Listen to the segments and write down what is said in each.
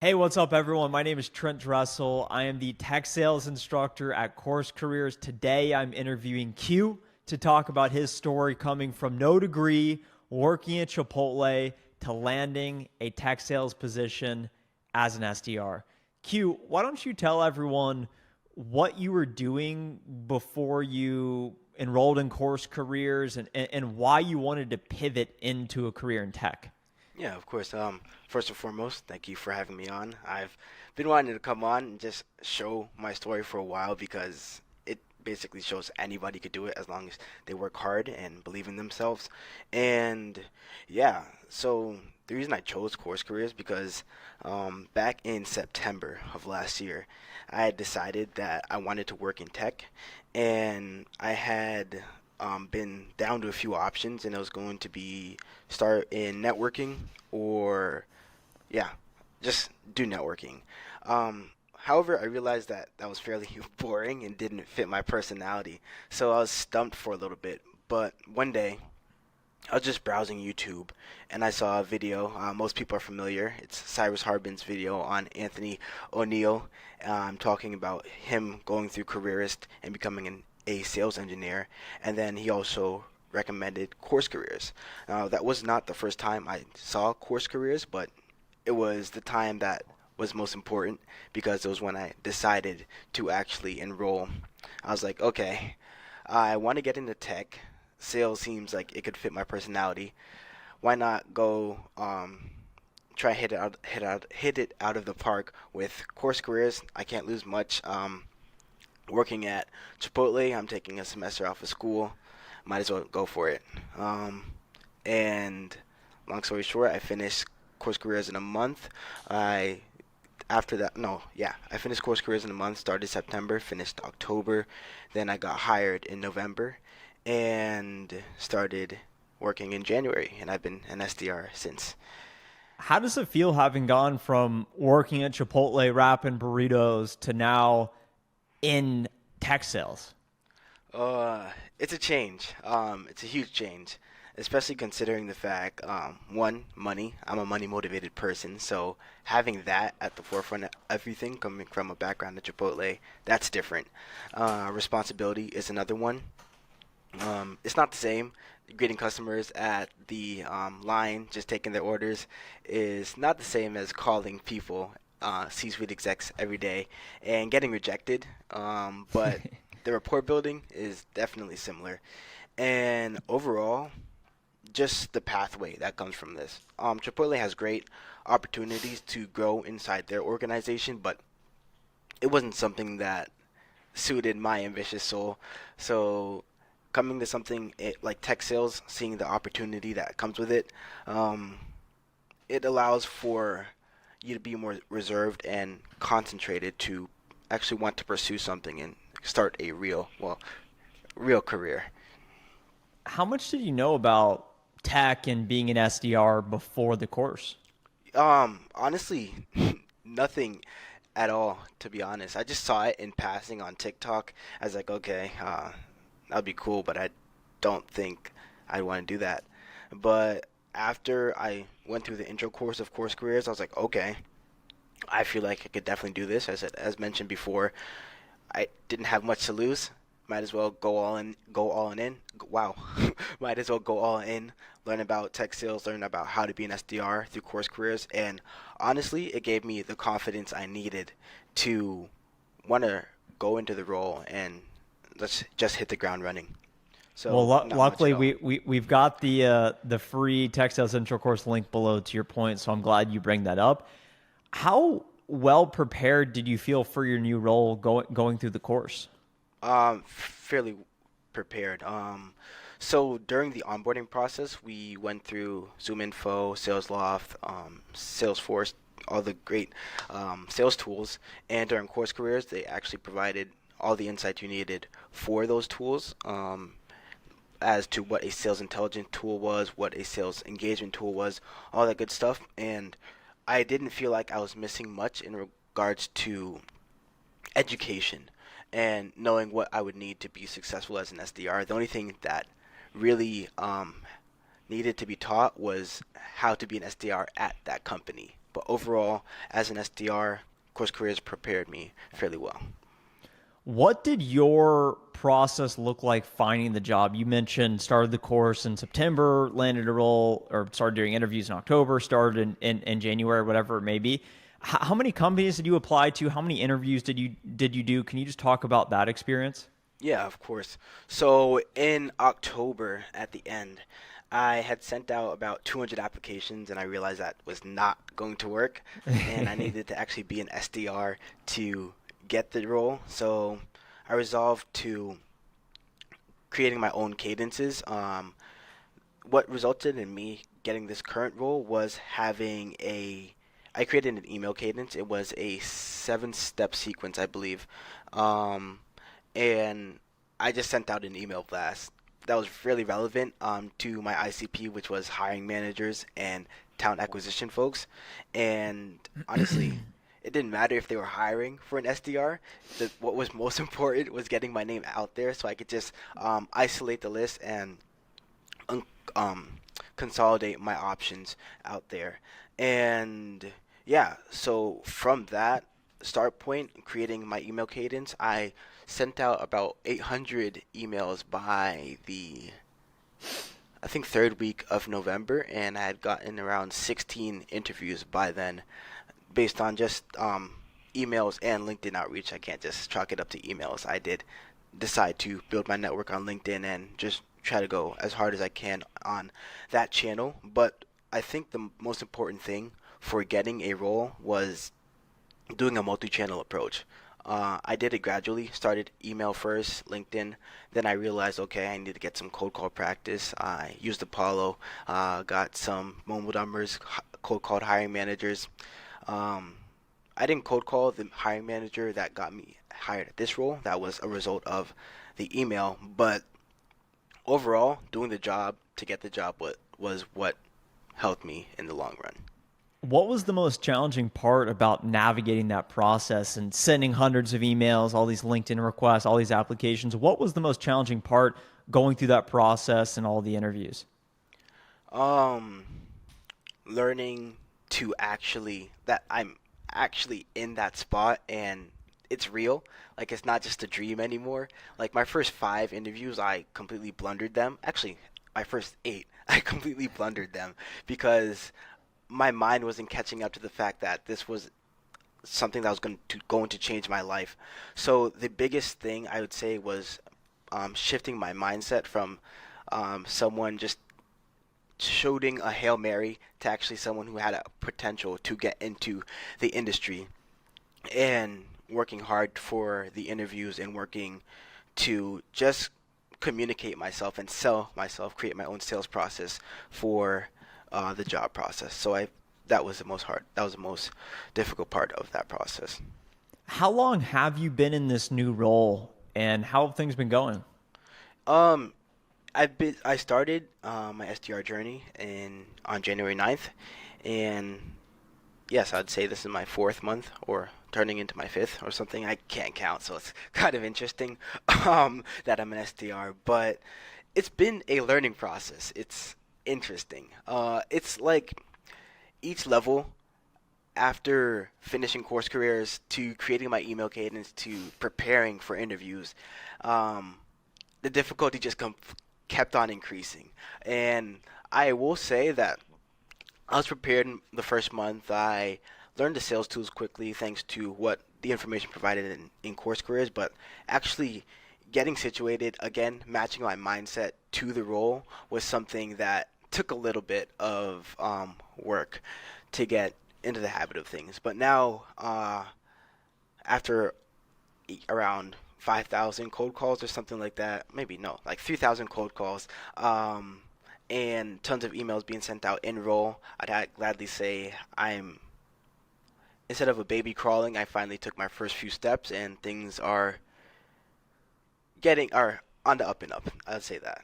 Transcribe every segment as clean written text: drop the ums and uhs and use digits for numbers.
Hey, what's up, everyone? My name is Trent Dressel. I am the tech sales instructor at Course Careers. Today, I'm interviewing Q to talk about his story coming from no degree, working at Chipotle, to landing a tech sales position as an SDR. Q, why don't you tell everyone what you were doing before you enrolled in Course Careers and why you wanted to pivot into a career in tech? Yeah, of course. First and foremost, thank you for having me on. I've been wanting to come on and just show my story for a while because it basically shows anybody could do it as long as they work hard and believe in themselves. And yeah, so the reason I chose course careers because back in September of last year, I had decided that I wanted to work in tech, and I had been down to a few options, and it was going to be start in networking or yeah, just do networking. However, I realized that that was fairly boring and didn't fit my personality, so I was stumped for a little bit. But one day, I was just browsing YouTube and I saw a video. Most people are familiar. It's Cyrus Harbin's video on Anthony O'Neill, talking about him going through careerist and becoming a sales engineer. And then he also recommended course careers. That was not the first time I saw course careers, but it was the time that was most important because it was when I decided to actually enroll. I was like, okay, I want to get into tech. Sales seems like it could fit my personality. Why not go try hit it out of the park with course careers? I can't lose much. Working at Chipotle, I'm taking a semester off of school. Might as well go for it. And long story short, I finished course careers in a month. I after that, no, yeah, I finished course careers in a month. Started September, finished October. Then I got hired in November, and started working in January. And I've been an SDR since. How does it feel having gone from working at Chipotle wrapping burritos to now in tech sales? It's a change. It's a huge change, especially considering the fact, one, money. I'm a money motivated person, so having that at the forefront of everything, coming from a background at Chipotle, that's different. Responsibility is another one. It's not the same. Greeting customers at the line, just taking their orders, is not the same as calling people, C-suite execs every day and getting rejected. But the rapport building is definitely similar. And overall, just the pathway that comes from this. Chipotle has great opportunities to grow inside their organization, but it wasn't something that suited my ambitious soul. So coming to something like tech sales, seeing the opportunity that comes with it, um, it allows for you to be more reserved and concentrated to actually want to pursue something and start a real career. How much did you know about tech and being an SDR before the course? Honestly, nothing at all, to be honest. I just saw it in passing on TikTok. I was like, okay, that'd be cool, but I don't think I'd want to do that. But after I went through the intro course of course careers, I was like, okay, I feel like I could definitely do this. As mentioned before, I didn't have much to lose. Might as well go all in. Go all in. Wow, might as well go all in. Learn about tech sales. Learn about how to be an SDR through course careers. And honestly, it gave me the confidence I needed to want to go into the role and let's just hit the ground running. Well, So not much at luckily all. we've got the free tech sales intro course link below to your point, so I'm glad you bring that up. How well prepared did you feel for your new role going through the course? Fairly prepared. So during the onboarding process, we went through Zoom Info, SalesLoft, Salesforce, all the great sales tools. And during course careers, they actually provided all the insight you needed for those tools, as to what a sales intelligence tool was, what a sales engagement tool was, all that good stuff. And I didn't feel like I was missing much in regards to education and knowing what I would need to be successful as an SDR. The only thing that really needed to be taught was how to be an SDR at that company. But overall, as an SDR, Course Careers prepared me fairly well. What did your process look like finding the job? You mentioned started the course in September, landed a role, or started doing interviews in October, started in January, whatever it may be. How many companies did you apply to? How many interviews did you do? Can you just talk about that experience? Yeah, of course. So in October at the end, I had sent out about 200 applications and I realized that was not going to work and I needed to actually be an SDR to get the role. So I resolved to creating my own cadences. What resulted in me getting this current role was having I created an email cadence. It was a 7-step sequence, I believe. Um, and I just sent out an email blast that was really relevant to my ICP, which was hiring managers and talent acquisition folks. And honestly, it didn't matter if they were hiring for an SDR. What was most important was getting my name out there so I could just isolate the list and un- um, consolidate my options out there. And yeah, so from that start point, creating my email cadence, I sent out about 800 emails by the, I think, third week of November, and I had gotten around 16 interviews by then based on just emails and LinkedIn outreach. I can't just chalk it up to emails. I did decide to build my network on LinkedIn and just try to go as hard as I can on that channel. But I think the most important thing for getting a role was doing a multi-channel approach. I did it gradually. Started email first, LinkedIn. Then I realized, okay, I need to get some cold call practice. I used Apollo, got some mobile numbers, cold called hiring managers. Um, I didn't cold call the hiring manager that got me hired at this role. That was a result of the email. But overall, doing the job to get the job was what helped me in the long run. What was the most challenging part about navigating that process and sending hundreds of emails, all these LinkedIn requests, all these applications? What was the most challenging part going through that process and all the interviews? Um, Learning to actually that I'm actually in that spot and it's real. Like it's not just a dream anymore. Like my first 5 interviews, I completely blundered them. Actually, my first 8, I completely blundered them because my mind wasn't catching up to the fact that this was something that was going to change my life. So the biggest thing I would say was shifting my mindset from someone just shooting a Hail Mary to actually someone who had a potential to get into the industry and working hard for the interviews and working to just communicate myself and sell myself, create my own sales process for the job process. So that was the most hard. That was the most difficult part of that process. How long have you been in this new role and how have things been going? Um, I started my SDR journey on January 9th, and yes, I'd say this is my 4th month or turning into my 5th or something. I can't count, so it's kind of interesting that I'm an SDR, but it's been a learning process. It's interesting. It's like each level after finishing course careers to creating my email cadence to preparing for interviews, um, the difficulty just kept on increasing. And I will say that I was prepared in the first month. I learned the sales tools quickly thanks to what the information provided in course careers, but actually getting situated, again, matching my mindset to the role was something that took a little bit of work to get into the habit of things. But now, after around 5,000 cold calls or something like that, maybe no, like 3,000 cold calls, and tons of emails being sent out in role, gladly say instead of a baby crawling, I finally took my first few steps and things are on the up and up. I'd say that.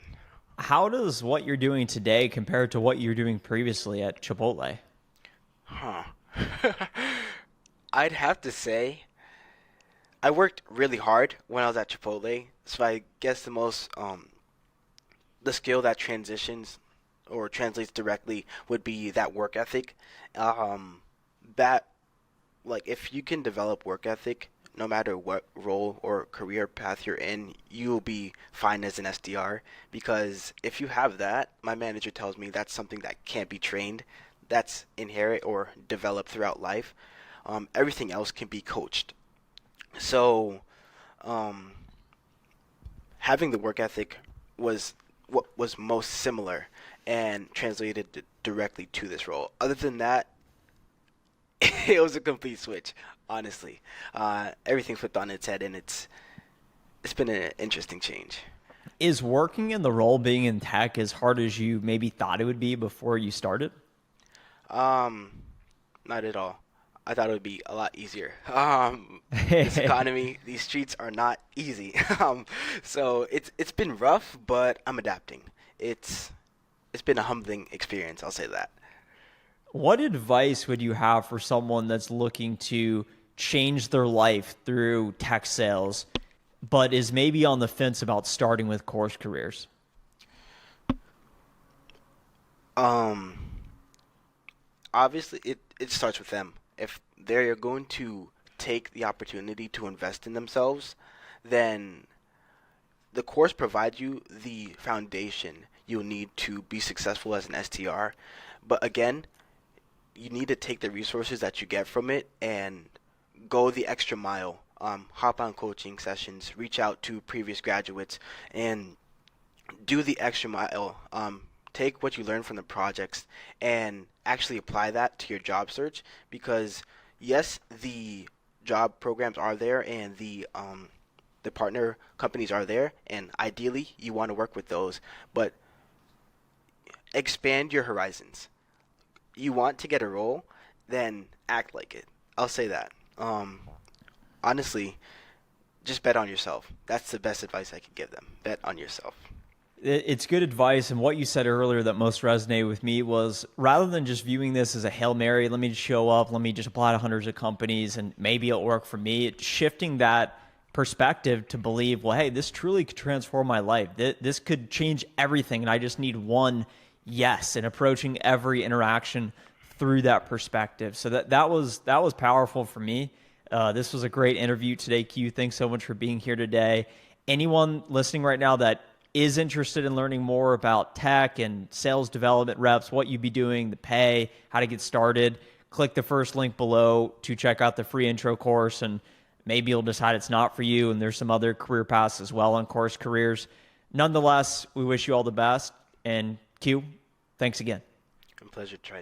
How does what you're doing today compare to what you're doing previously at Chipotle? Huh. I'd have to say I worked really hard when I was at Chipotle, so I guess the skill that transitions or translates directly would be that work ethic. Um, that, like, if you can develop work ethic, no matter what role or career path you're in, you'll be fine as an SDR. Because if you have that, my manager tells me that's something that can't be trained, that's inherent or developed throughout life. Everything else can be coached. So, um, having the work ethic was what was most similar and translated directly to this role. Other than that, it was a complete switch, honestly. Everything flipped on its head, and it's been an interesting change. Is working in the role being in tech as hard as you maybe thought it would be before you started? Um, Not at all. I thought it would be a lot easier. This economy, these streets are not easy. So it's been rough, but I'm adapting. It's been a humbling experience. I'll say that. What advice would you have for someone that's looking to change their life through tech sales, but is maybe on the fence about starting with course careers? Um, Obviously, it starts with them. If they're going to take the opportunity to invest in themselves, then the course provides you the foundation you'll need to be successful as an STR. But again, you need to take the resources that you get from it and go the extra mile. Hop on coaching sessions, reach out to previous graduates, and do the extra mile. Take what you learn from the projects and actually apply that to your job search. Because yes, the job programs are there and the partner companies are there, and ideally you want to work with those. But expand your horizons. You want to get a role, then act like it. I'll say that. Honestly, just bet on yourself. That's the best advice I could give them. Bet on yourself. It's good advice. And what you said earlier that most resonated with me was rather than just viewing this as a Hail Mary, let me just show up, let me just apply to hundreds of companies and maybe it'll work for me. It's shifting that perspective to believe, well, hey, this truly could transform my life. This could change everything. And I just need one yes, and approaching every interaction through that perspective. So that was powerful for me. This was a great interview today, Q. Thanks so much for being here today. Anyone listening right now that is interested in learning more about tech and sales development reps, what you'd be doing, the pay, how to get started, click the first link below to check out the free intro course, and maybe you'll decide it's not for you, and there's some other career paths as well on Course Careers. Nonetheless, we wish you all the best, and Q, thanks again. A pleasure, Trent.